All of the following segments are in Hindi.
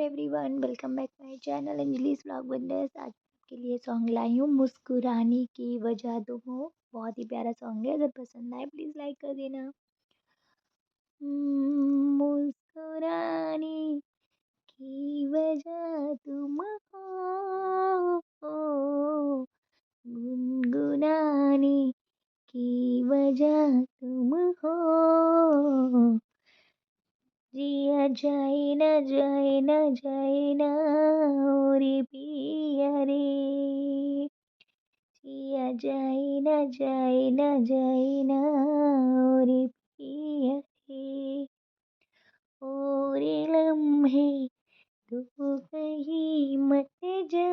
Everyone, welcome back my channel Anjali's vlog wonders. आज आपके लिए सॉन्ग लाई हूँ मुस्कुराने की वजह तुम हो। बहुत ही प्यारा सॉन्ग है, अगर पसंद आए प्लीज़ लाइक कर देना। मुस्कुराने की वजह तुम हो, गुनगुनाने की वजह तुम हो। जिया जाए ना जाए ना जाए ना रे पिया रे, जिया जाए ना जाए ना जाए ना रे पिया रे। और लम्हे तू कहीं मत जा,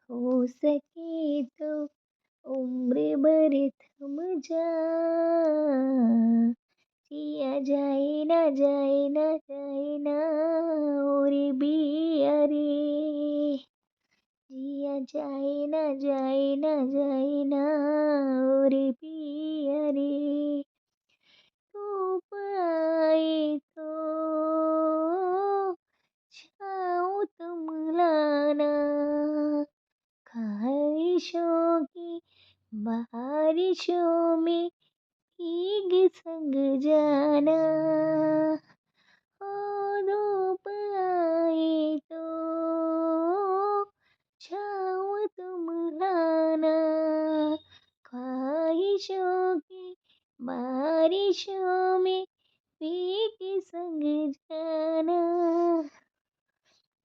हो सके तो उम्र भर थम जा। जिया जाए ना जाए ना जाए ना और बिया रे, जिया जाए ना जाए ना जाए ना और पिया रे। धूप आए तो छाँव तुम लाना, ख्वाहिशों की बारिशों में भीग संग जाना। ओ धूप आए तो छाँव तुम लाना, ख्वाहिशों की बारिशों में भीग संग जाना।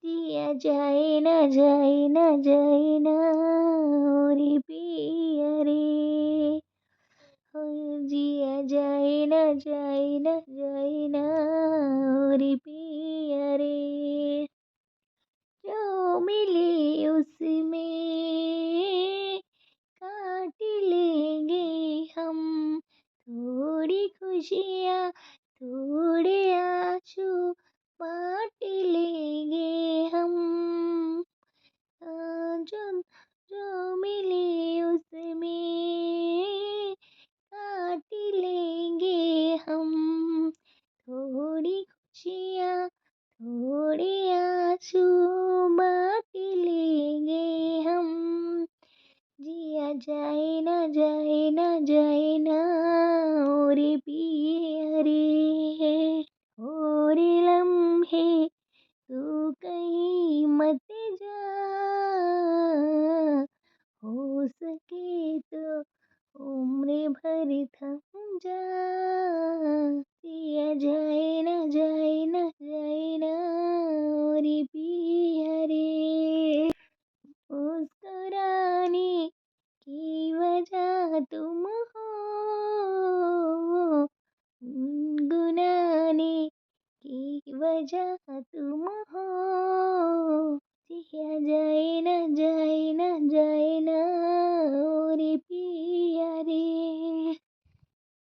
जिया जाए ना जाए ना जाए ना रे पिया रे, हो जिया जाए ना जाए ना जाए ना रे पिया रे। जो मिले उसमें काट लेंगे हम, थोड़ी खुशियाँ थोड़े आंसू बांट लेंगे हम। जो जो मिले उसमें काट लेंगे हम, थोड़ी खुशियाँ थोड़े आंसू बांट लेंगे हम। जिया जाए ना जाए ना जाए ना और पिया रे। और लम्हे तू कहीं मत जा, हो सके तो उम्र भर थम जा। जिया जाए ना जाए ना जाए ना रे पिया रे। मुस्कुराने की वजह तुम हो, गुनगुनाने की वजह तुम हो। जिया जाए ना जाए